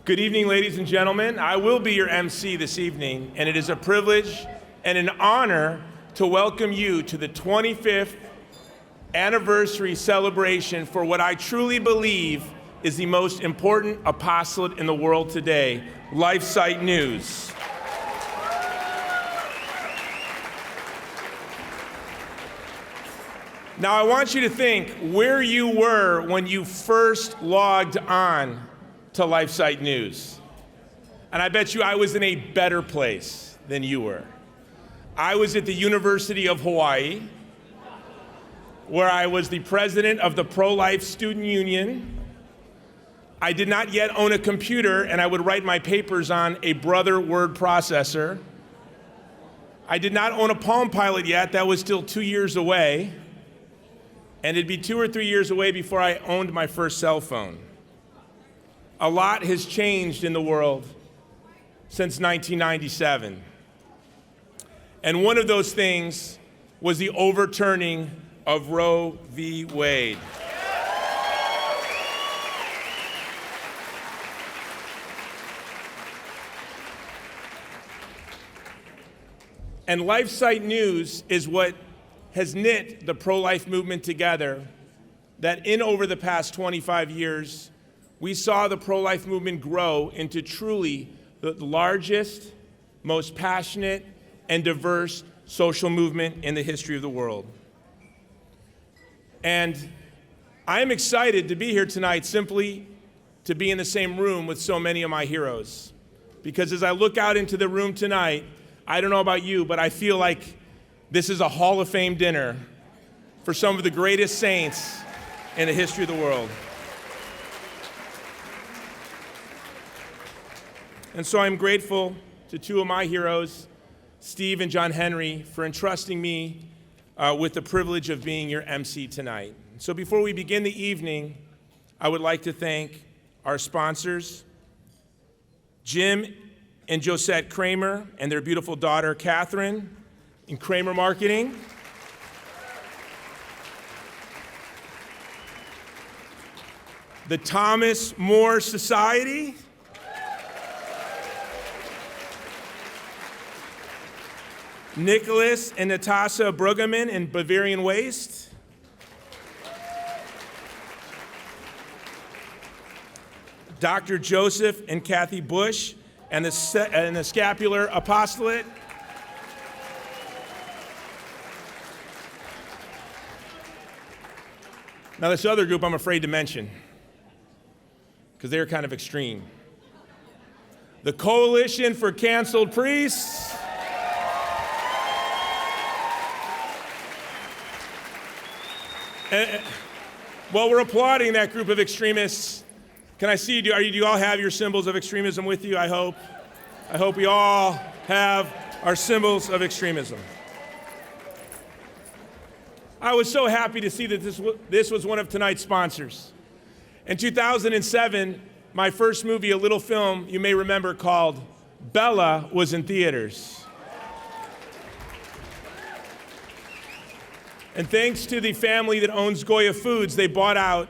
Good evening, ladies and gentlemen. I will be your MC this evening, and it is a privilege and an honor to welcome you to the 25th anniversary celebration for what I truly believe is the most important apostolate in the world today, LifeSite News. Now, I want you to think where you were when you first logged on to LifeSite News. And I bet you I was in a better place than you were. I was at the University of Hawaii, where I was the president of the Pro-Life Student Union. I did not yet own a computer, and I would write my papers on a Brother word processor. I did not own a Palm Pilot yet. That was still 2 years away. And it'd be 2 or 3 years away before I owned my first cell phone. A lot has changed in the world since 1997. And one of those things was the overturning of Roe v. Wade. And LifeSite News is what has knit the pro-life movement together, that in over the past 25 years, we saw the pro-life movement grow into truly the largest, most passionate, and diverse social movement in the history of the world. And I'm excited to be here tonight simply to be in the same room with so many of my heroes. Because as I look out into the room tonight, I don't know about you, but I feel like this is a Hall of Fame dinner for some of the greatest saints in the history of the world. And so I'm grateful to two of my heroes, Steve and John Henry, for entrusting me with the privilege of being your MC tonight. So before we begin the evening, I would like to thank our sponsors, Jim and Josette Kramer and their beautiful daughter, Catherine, in Kramer Marketing. The Thomas More Society. Nicholas and Natasha Brueggemann and Bavarian Waste. Dr. Joseph and Kathy Bush and the Scapular Apostolate. Now this other group I'm afraid to mention, because they're kind of extreme. The Coalition for Canceled Priests. While we're applauding that group of extremists, can I see, do you all have your symbols of extremism with you, I hope? I hope we all have our symbols of extremism. I was so happy to see that this was one of tonight's sponsors. In 2007, my first movie, a little film you may remember called Bella, was in theaters. And thanks to the family that owns Goya Foods, they bought out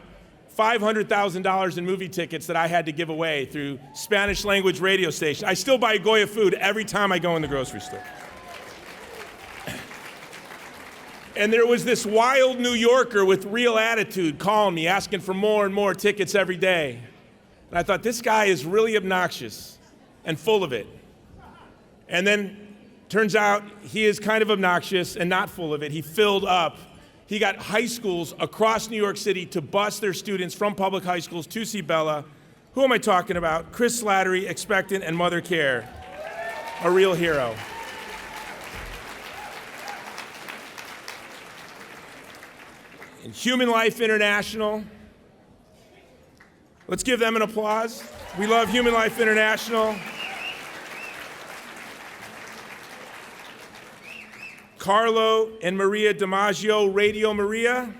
$500,000 in movie tickets that I had to give away through Spanish language radio station. I still buy Goya food every time I go in the grocery store. And there was this wild New Yorker with real attitude calling me, asking for more and more tickets every day. And I thought, this guy is really obnoxious and full of it. And then turns out he is kind of obnoxious and not full of it. He filled up. He got high schools across New York City to bus their students from public high schools to see Bella. Who am I talking about? Chris Slattery, Expectant, and Mother Care. A real hero. And Human Life International. Let's give them an applause. We love Human Life International. Carlo and Maria DiMaggio, Radio Maria.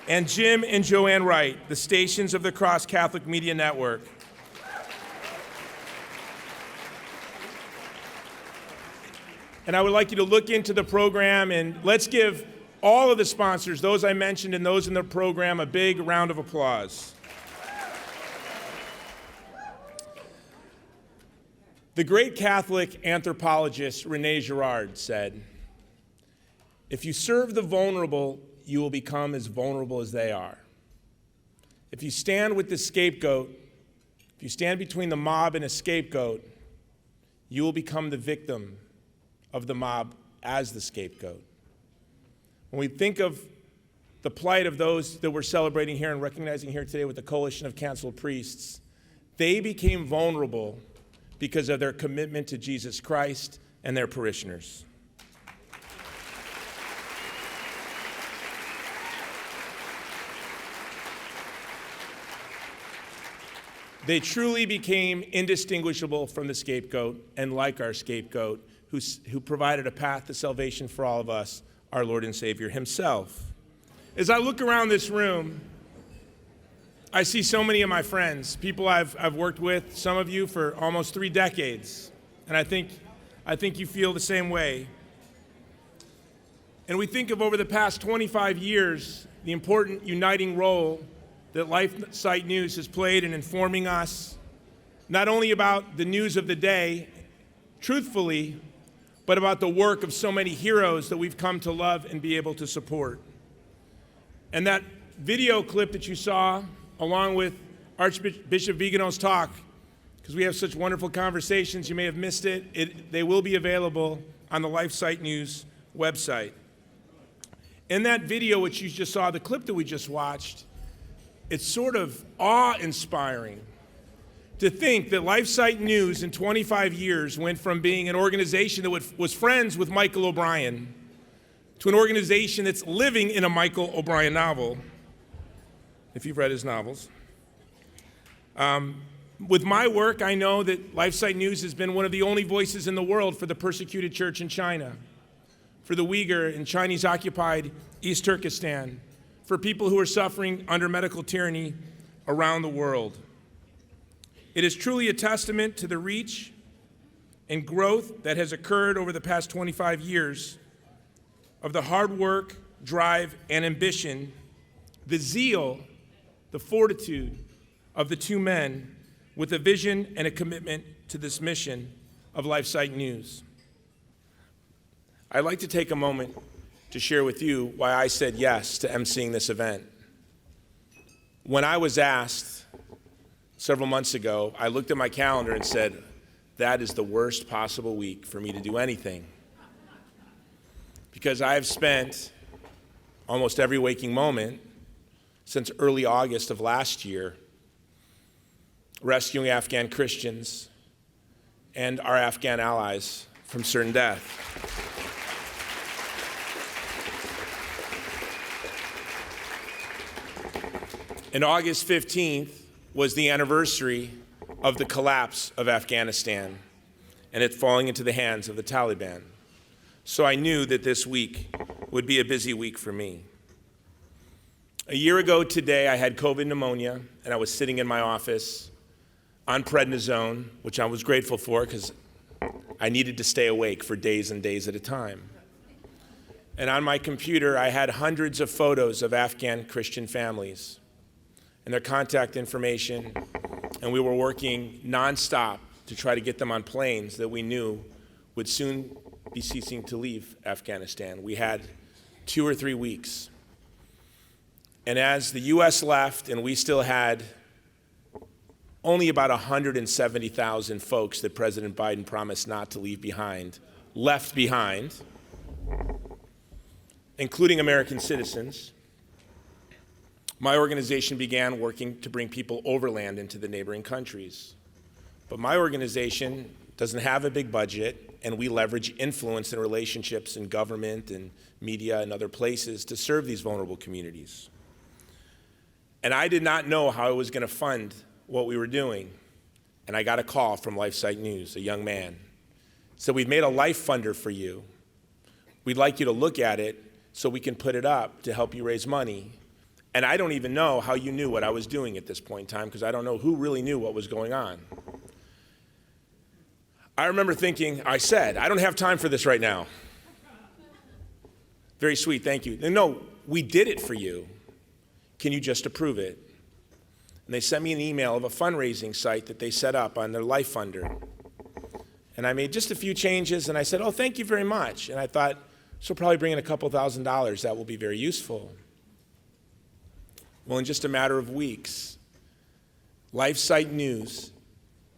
And Jim and Joanne Wright, the Stations of the Cross Catholic Media Network. And I would like you to look into the program, and let's give all of the sponsors, those I mentioned and those in the program, a big round of applause. The great Catholic anthropologist René Girard said, "If you serve the vulnerable, you will become as vulnerable as they are. If you stand with the scapegoat, if you stand between the mob and a scapegoat, you will become the victim of the mob as the scapegoat." When we think of the plight of those that we're celebrating here and recognizing here today with the Coalition of Canceled Priests, they became vulnerable because of their commitment to Jesus Christ and their parishioners. They truly became indistinguishable from the scapegoat, and like our scapegoat, who provided a path to salvation for all of us, our Lord and Savior himself. As I look around this room, I see so many of my friends, people I've worked with, some of you for almost 3 decades, and I think you feel the same way. And we think of over the past 25 years, the important uniting role that LifeSite News has played in informing us, not only about the news of the day, truthfully, but about the work of so many heroes that we've come to love and be able to support. And that video clip that you saw, along with Archbishop Vigano's talk, because we have such wonderful conversations, you may have missed it. They will be available on the LifeSite News website. In that video, which you just saw, the clip that we just watched, it's sort of awe-inspiring to think that LifeSite News in 25 years went from being an organization that was friends with Michael O'Brien to an organization that's living in a Michael O'Brien novel, if you've read his novels. With my work, I know that LifeSite News has been one of the only voices in the world for the persecuted church in China, for the Uyghur in Chinese-occupied East Turkestan, for people who are suffering under medical tyranny around the world. It is truly a testament to the reach and growth that has occurred over the past 25 years of the hard work, drive, and ambition, the zeal, the fortitude of the 2 men with a vision and a commitment to this mission of LifeSite News. I'd like to take a moment to share with you why I said yes to emceeing this event. When I was asked several months ago, I looked at my calendar and said, that is the worst possible week for me to do anything. Because I've spent almost every waking moment since early August of last year rescuing Afghan Christians and our Afghan allies from certain death. And August 15th was the anniversary of the collapse of Afghanistan and it falling into the hands of the Taliban. So I knew that this week would be a busy week for me. A year ago today, I had COVID pneumonia, and I was sitting in my office on prednisone, which I was grateful for because I needed to stay awake for days and days at a time. And on my computer, I had hundreds of photos of Afghan Christian families and their contact information, and we were working nonstop to try to get them on planes that we knew would soon be ceasing to leave Afghanistan. We had 2 or 3 weeks. And as the US left and we still had only about 170,000 folks that President Biden promised not to leave behind, left behind, including American citizens, my organization began working to bring people overland into the neighboring countries. But my organization doesn't have a big budget, and we leverage influence and relationships in government and media and other places to serve these vulnerable communities. And I did not know how I was going to fund what we were doing. And I got a call from LifeSite News, a young man. So we've made a LifeFunder for you. We'd like you to look at it so we can put it up to help you raise money. And I don't even know how you knew what I was doing at this point in time because I don't know who really knew what was going on. I remember thinking, I said, I don't have time for this right now. Very sweet, thank you. No, we did it for you. Can you just approve it? And they sent me an email of a fundraising site that they set up on their LifeFunder. And I made just a few changes, and I said, oh, thank you very much. And I thought, this will probably bring in a couple $1,000s. That will be very useful. Well, in just a matter of weeks, LifeSite News,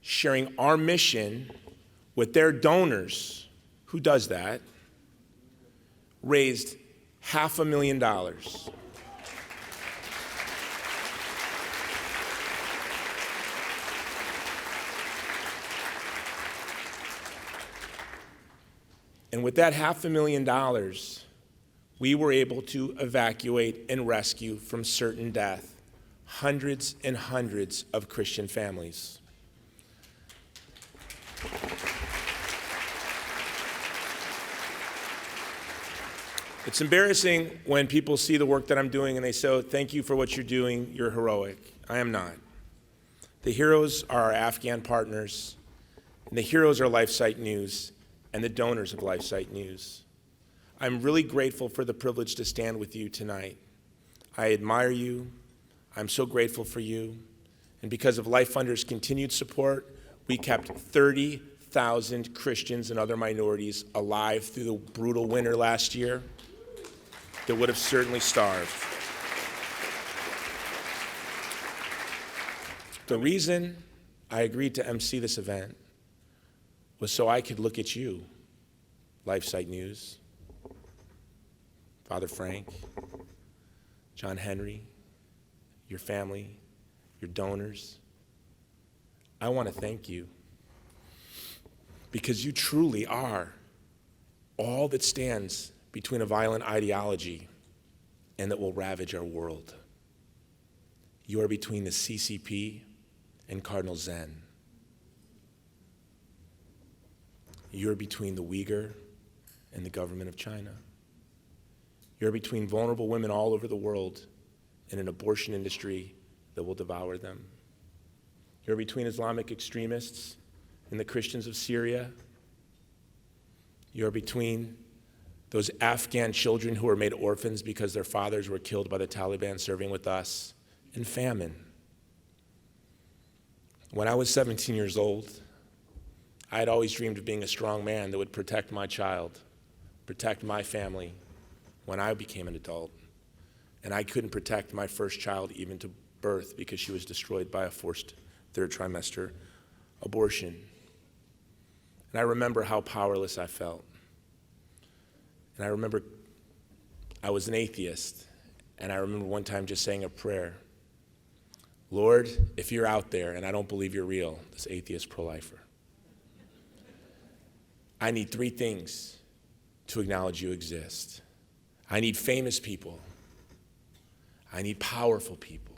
sharing our mission with their donors, who does that, raised $500,000. And with that $500,000, we were able to evacuate and rescue from certain death hundreds and hundreds of Christian families. It's embarrassing when people see the work that I'm doing and they say, oh, thank you for what you're doing, you're heroic. I am not. The heroes are our Afghan partners, and the heroes are LifeSite News and the donors of LifeSite News. I'm really grateful for the privilege to stand with you tonight. I admire you. I'm so grateful for you. And because of LifeFunder's continued support, we kept 30,000 Christians and other minorities alive through the brutal winter last year that would have certainly starved. The reason I agreed to emcee this event was so I could look at you, LifeSite News, Father Frank, John Henry, your family, your donors. I want to thank you because you truly are all that stands between a violent ideology and that will ravage our world. You are between the CCP and Cardinal Zen. You're between the Uyghur and the government of China. You're between vulnerable women all over the world and an abortion industry that will devour them. You're between Islamic extremists and the Christians of Syria. You're between those Afghan children who were made orphans because their fathers were killed by the Taliban serving with us, and famine. When I was 17 years old, I had always dreamed of being a strong man that would protect my child, protect my family when I became an adult. And I couldn't protect my first child even to birth because she was destroyed by a forced third trimester abortion. And I remember how powerless I felt. And I remember I was an atheist, and I remember one time just saying a prayer. Lord, if you're out there and I don't believe you're real, this atheist pro-lifer, I need three things to acknowledge you exist. I need famous people. I need powerful people.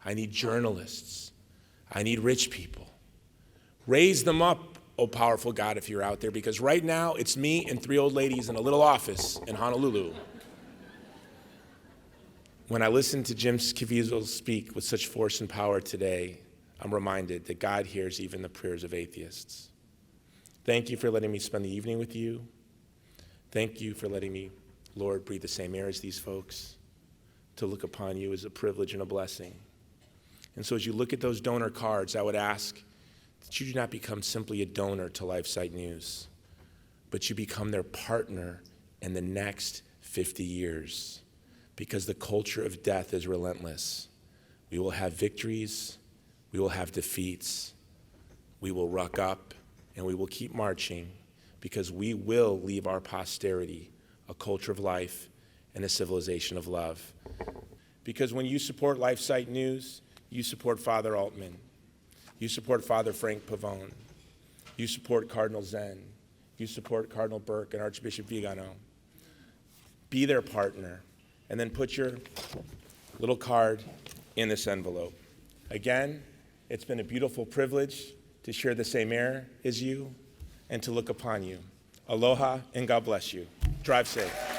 I need journalists. I need rich people. Raise them up, oh powerful God, if you're out there, because right now it's me and three old ladies in a little office in Honolulu. When I listen to Jim Caviezel speak with such force and power today, I'm reminded that God hears even the prayers of atheists. Thank you for letting me spend the evening with you. Thank you for letting me, Lord, breathe the same air as these folks. To look upon you is a privilege and a blessing. And so as you look at those donor cards, I would ask that you do not become simply a donor to LifeSite News, but you become their partner in the next 50 years, because the culture of death is relentless. We will have victories, we will have defeats, we will ruck up, and we will keep marching, because we will leave our posterity a culture of life and a civilization of love. Because when you support LifeSite News, you support Father Altman, you support Father Frank Pavone, you support Cardinal Zen, you support Cardinal Burke and Archbishop Vigano. Be their partner, and then put your little card in this envelope. Again, it's been a beautiful privilege to share the same air as you and to look upon you. Aloha and God bless you. Drive safe.